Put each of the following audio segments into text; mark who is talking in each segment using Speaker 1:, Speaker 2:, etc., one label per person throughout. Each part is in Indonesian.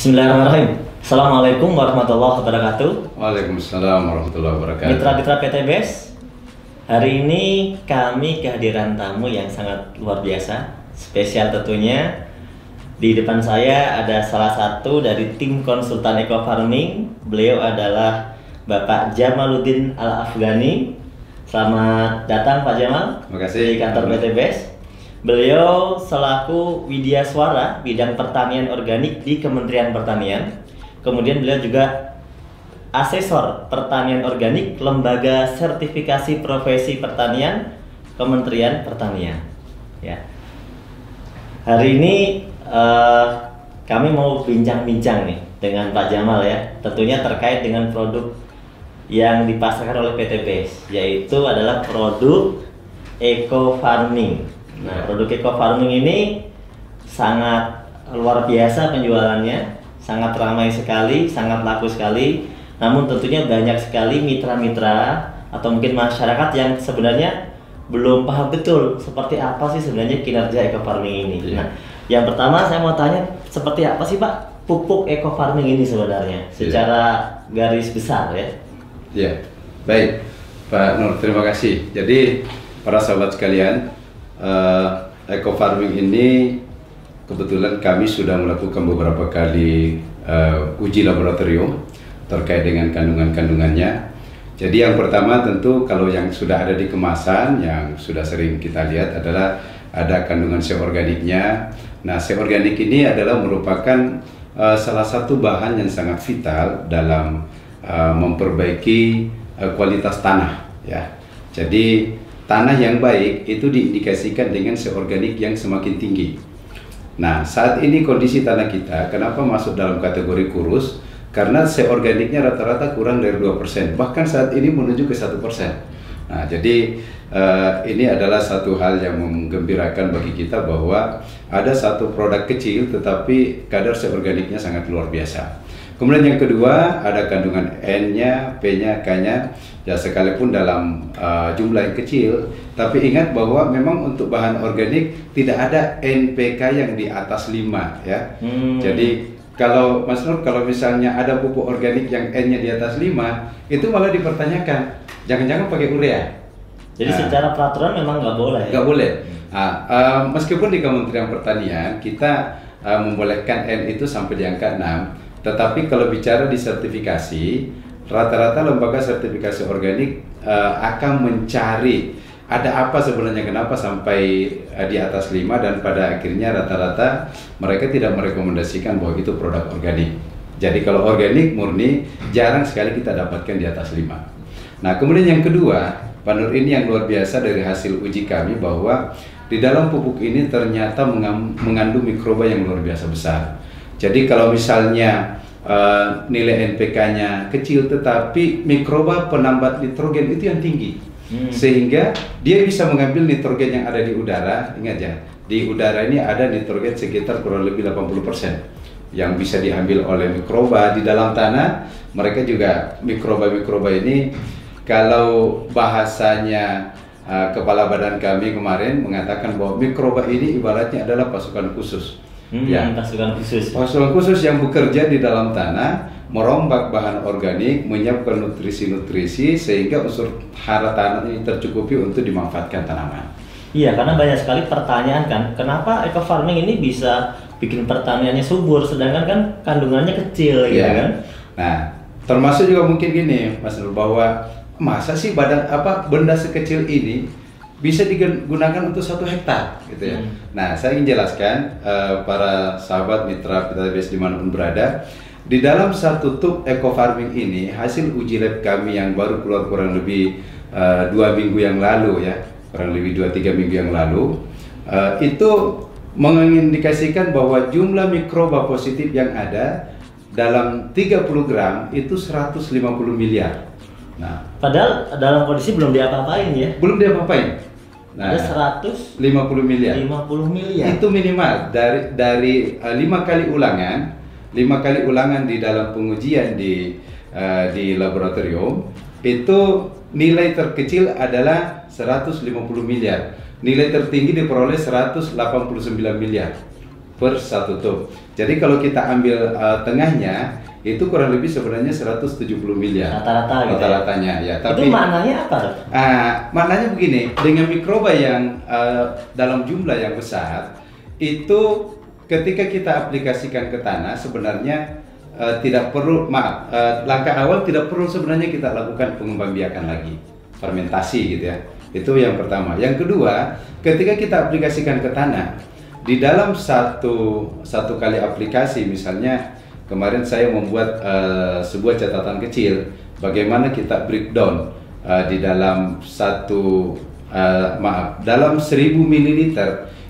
Speaker 1: Bismillahirrahmanirrahim. Assalamualaikum warahmatullahi wabarakatuh.
Speaker 2: Waalaikumsalam warahmatullahi wabarakatuh.
Speaker 1: Mitra-mitra PTBS, hari ini kami kehadiran tamu yang sangat luar biasa, spesial tentunya. Di depan saya ada salah satu dari tim konsultan Eco Farming. Beliau adalah Bapak Jamaluddin Al-Afghani. Selamat datang Pak Jamal.
Speaker 2: Terima kasih.
Speaker 1: Di kantor PTBS. Beliau selaku Widya Suara bidang pertanian organik di Kementerian Pertanian. Kemudian beliau juga asesor pertanian organik Lembaga Sertifikasi Profesi Pertanian Kementerian Pertanian. Ya. Hari ini kami mau bincang-bincang nih dengan Pak Jamal ya. Tentunya terkait dengan produk yang dipasarkan oleh PTBS, yaitu adalah produk Eco Farming. Nah, produk Eco Farming ini sangat luar biasa penjualannya, sangat ramai sekali, sangat laku sekali. Namun tentunya banyak sekali mitra-mitra atau mungkin masyarakat yang sebenarnya belum paham betul seperti apa sih sebenarnya kinerja Eco Farming ini. Nah, yang pertama saya mau tanya, seperti apa sih Pak pupuk Eco Farming ini sebenarnya secara garis besar ya?
Speaker 2: Ya, baik Pak Nur, terima kasih. Jadi para sahabat sekalian, Eco Farming ini kebetulan kami sudah melakukan beberapa kali uji laboratorium terkait dengan kandungan-kandungannya. Jadi yang pertama tentu kalau yang sudah ada di kemasan yang sudah sering kita lihat adalah ada kandungan C organiknya. Nah, C organik ini adalah merupakan salah satu bahan yang sangat vital dalam memperbaiki kualitas tanah ya. Jadi tanah yang baik itu diindikasikan dengan C organik yang semakin tinggi. Nah, saat ini kondisi tanah kita kenapa masuk dalam kategori kurus? Karena C organiknya rata-rata kurang dari 2%, bahkan saat ini menuju ke 1%. Nah, jadi ini adalah satu hal yang menggembirakan bagi kita bahwa ada satu produk kecil tetapi kadar C organiknya sangat luar biasa. Kemudian yang kedua ada kandungan N-nya, P-nya, K-nya. Ya sekalipun dalam jumlah yang kecil, tapi ingat bahwa memang untuk bahan organik tidak ada NPK yang di atas 5 ya. Jadi kalau Mas Nur, kalau misalnya ada pupuk organik yang N-nya di atas 5, itu malah dipertanyakan, jangan-jangan pakai urea.
Speaker 1: Jadi secara peraturan memang nggak boleh.
Speaker 2: Nggak boleh. Meskipun di Kementerian Pertanian kita membolehkan N itu sampai di angka 6, tetapi kalau bicara di sertifikasi, rata-rata lembaga sertifikasi organik akan mencari ada apa sebenarnya kenapa sampai di atas 5, dan pada akhirnya rata-rata mereka tidak merekomendasikan bahwa itu produk organik. Jadi kalau organik murni jarang sekali kita dapatkan di atas 5. Nah, kemudian yang kedua, Pak Nur, ini yang luar biasa dari hasil uji kami bahwa di dalam pupuk ini ternyata mengandung mikroba yang luar biasa besar. Jadi kalau misalnya nilai NPK-nya kecil tetapi mikroba penambat nitrogen itu yang tinggi, sehingga dia bisa mengambil nitrogen yang ada di udara. Ingat ya, di udara ini ada nitrogen sekitar kurang lebih 80% yang bisa diambil oleh mikroba di dalam tanah. Mereka juga mikroba-mikroba ini, kalau bahasanya kepala badan kami kemarin mengatakan bahwa mikroba ini ibaratnya adalah pasukan khusus. Pasukan khusus yang bekerja di dalam tanah, merombak bahan organik, menyiapkan nutrisi-nutrisi sehingga unsur hara tanah ini tercukupi untuk dimanfaatkan tanaman.
Speaker 1: Iya, karena banyak sekali pertanyaan kan, kenapa Eco Farming ini bisa bikin pertaniannya subur sedangkan kan kandungannya kecil gitu kan?
Speaker 2: Nah, termasuk juga mungkin gini Mas Nur, bahwa masa sih benda sekecil ini bisa digunakan untuk 1 hektar gitu ya. Nah, saya ingin jelaskan para sahabat mitra PTBS dimanapun berada, di dalam satu tub Eco Farming ini hasil uji lab kami yang baru keluar kurang lebih 2 minggu yang lalu ya, kurang lebih 2-3 minggu yang lalu, itu mengindikasikan bahwa jumlah mikroba positif yang ada dalam 30 gram itu 150 miliar. Nah,
Speaker 1: padahal dalam kondisi belum diapa-apain ya?
Speaker 2: Belum diapa-apain. Nah,
Speaker 1: ada 150
Speaker 2: miliar.
Speaker 1: 50 miliar.
Speaker 2: Itu minimal dari 5 kali ulangan di dalam pengujian di laboratorium, itu nilai terkecil adalah 150 miliar. Nilai tertinggi diperoleh 189 miliar. per 1 tub. Jadi kalau kita ambil tengahnya itu kurang lebih sebenarnya 170 miliar
Speaker 1: rata-rata gitu.
Speaker 2: Rata-ratanya ya.
Speaker 1: Tapi itu maknanya apa?
Speaker 2: Maknanya begini, dengan mikroba yang dalam jumlah yang besar itu ketika kita aplikasikan ke tanah sebenarnya tidak perlu langkah awal tidak perlu sebenarnya kita lakukan pengembangbiakan lagi, fermentasi gitu ya. Itu yang pertama. Yang kedua, ketika kita aplikasikan ke tanah di dalam satu kali aplikasi, misalnya kemarin saya membuat sebuah catatan kecil bagaimana kita breakdown di dalam dalam 1000 ml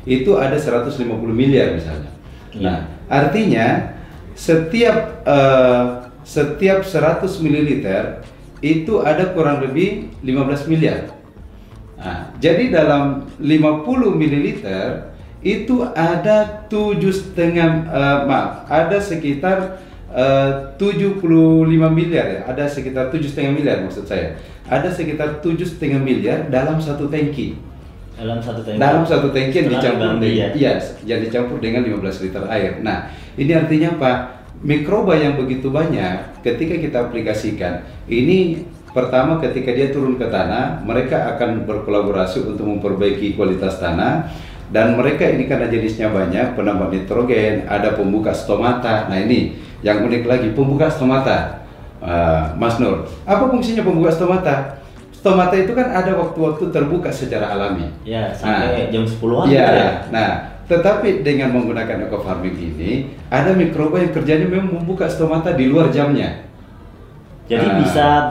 Speaker 2: itu ada 150 miliar misalnya. Nah, artinya setiap 100 ml itu ada kurang lebih 15 miliar. Nah, jadi dalam 50 ml itu ada 7,5 ada sekitar 75 miliar ya, ada sekitar 7,5 miliar maksud saya. Ada sekitar 7,5 miliar dalam satu tangki.
Speaker 1: Dalam satu tangki
Speaker 2: yang dicampur yang dicampur dengan 15 liter air. Nah, ini artinya apa? Mikroba yang begitu banyak ketika kita aplikasikan ini, pertama ketika dia turun ke tanah, mereka akan berkolaborasi untuk memperbaiki kualitas tanah. Dan mereka ini karena jenisnya banyak, penambah nitrogen, ada pembuka stomata. Nah ini yang unik lagi, pembuka stomata, Mas Nur. Apa fungsinya pembuka stomata? Stomata itu kan ada waktu-waktu terbuka secara alami.
Speaker 1: Ya, sampai jam 10-an.
Speaker 2: Ya, nah, tetapi dengan menggunakan eco farming ini, ada mikroba yang kerjanya memang membuka stomata di luar jamnya.
Speaker 1: Jadi bisa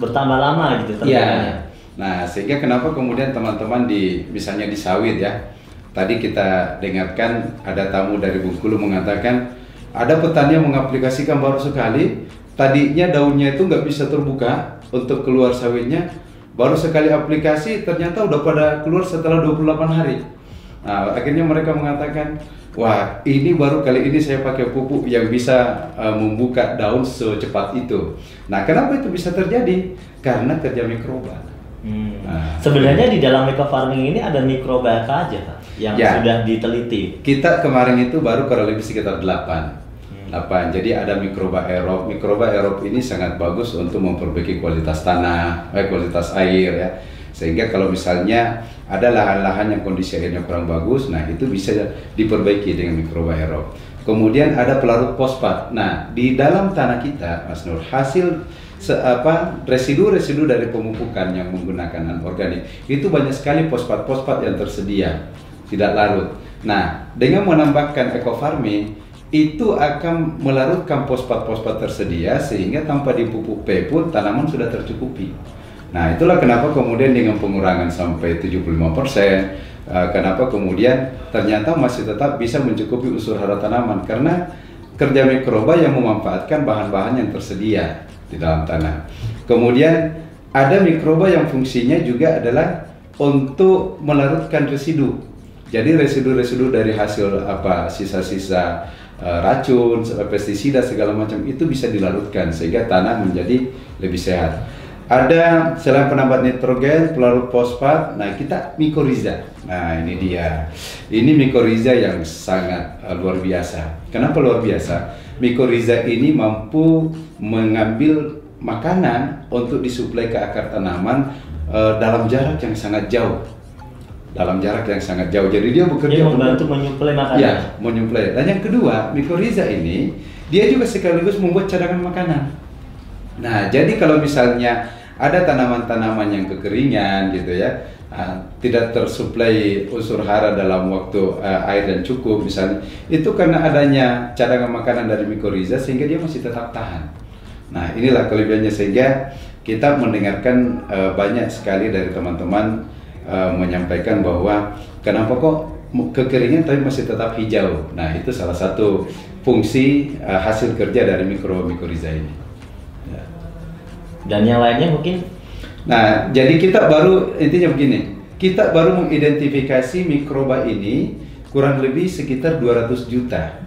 Speaker 1: bertambah lama gitu terbukanya.
Speaker 2: Ya. Nah, sehingga kenapa kemudian teman-teman misalnya di sawit ya. Tadi kita dengarkan ada tamu dari Bengkulu mengatakan ada petani yang mengaplikasikan baru sekali, tadinya daunnya itu nggak bisa terbuka untuk keluar sawitnya, baru sekali aplikasi ternyata udah pada keluar setelah 28 hari. Nah, akhirnya mereka mengatakan, wah ini baru kali ini saya pakai pupuk yang bisa membuka daun secepat itu. Nah, kenapa itu bisa terjadi? Karena kerja mikroba.
Speaker 1: Nah, sebenarnya di dalam eco farming ini ada mikroba apa aja Pak yang sudah diteliti? Kita
Speaker 2: kemarin itu baru kurang lebih sekitar 8. Jadi ada mikroba aerob. Mikroba aerob ini sangat bagus untuk memperbaiki kualitas tanah, kualitas air ya. Sehingga kalau misalnya ada lahan-lahan yang kondisi airnya kurang bagus, nah itu bisa diperbaiki dengan mikroba aerob. Kemudian ada pelarut fosfat. Nah, di dalam tanah kita, Mas Nur, hasil residu-residu dari pemupukan yang menggunakan anorganik itu banyak sekali fosfat-fosfat yang tersedia, tidak larut. Nah, dengan menambahkan eco farming itu akan melarutkan fosfat-fosfat tersedia sehingga tanpa dipupuk P pun tanaman sudah tercukupi. Nah, itulah kenapa kemudian dengan pengurangan sampai 75%, kenapa kemudian ternyata masih tetap bisa mencukupi unsur hara tanaman karena kerja mikroba yang memanfaatkan bahan-bahan yang tersedia di dalam tanah. Kemudian ada mikroba yang fungsinya juga adalah untuk melarutkan residu. Jadi residu-residu dari hasil sisa-sisa racun, pestisida segala macam itu bisa dilarutkan sehingga tanah menjadi lebih sehat. Ada selain penambah nitrogen, pelarut fosfat, nah kita mikoriza. Nah ini dia. Ini mikoriza yang sangat luar biasa. Kenapa luar biasa? Mikoriza ini mampu mengambil makanan untuk disuplai ke akar tanaman dalam jarak yang sangat jauh. Jadi dia bekerja
Speaker 1: membantu menyuplai makanan.
Speaker 2: Ya, menyuplai. Dan yang kedua, mikoriza ini dia juga sekaligus membuat cadangan makanan. Nah, jadi kalau misalnya ada tanaman-tanaman yang kekeringan gitu ya, tidak tersuplai unsur hara dalam waktu air dan cukup misalnya, itu karena adanya cadangan makanan dari mikoriza sehingga dia masih tetap tahan. Nah, inilah kelebihannya sehingga kita mendengarkan banyak sekali dari teman-teman menyampaikan bahwa kenapa kok kekeringan tapi masih tetap hijau. Nah, itu salah satu fungsi hasil kerja dari mikoriza ini. Ya.
Speaker 1: Dan yang lainnya mungkin.
Speaker 2: Nah, jadi kita baru intinya begini, kita baru mengidentifikasi mikroba ini kurang lebih sekitar 200 juta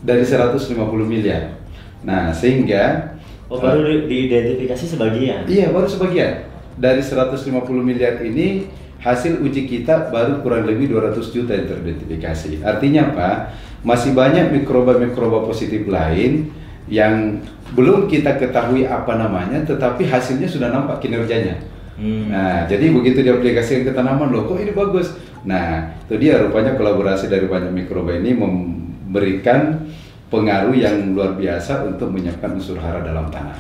Speaker 2: dari 150 miliar. Nah, sehingga
Speaker 1: baru diidentifikasi sebagian.
Speaker 2: Iya, baru sebagian. Dari 150 miliar ini hasil uji kita baru kurang lebih 200 juta yang teridentifikasi. Artinya apa? Masih banyak mikroba-mikroba positif lain yang belum kita ketahui apa namanya, tetapi hasilnya sudah nampak kinerjanya. Nah, jadi begitu diaplikasikan ke tanaman, loh kok ini bagus. Nah, itu dia rupanya kolaborasi dari banyak mikroba ini memberikan pengaruh yang luar biasa untuk menyiapkan unsur hara dalam tanah.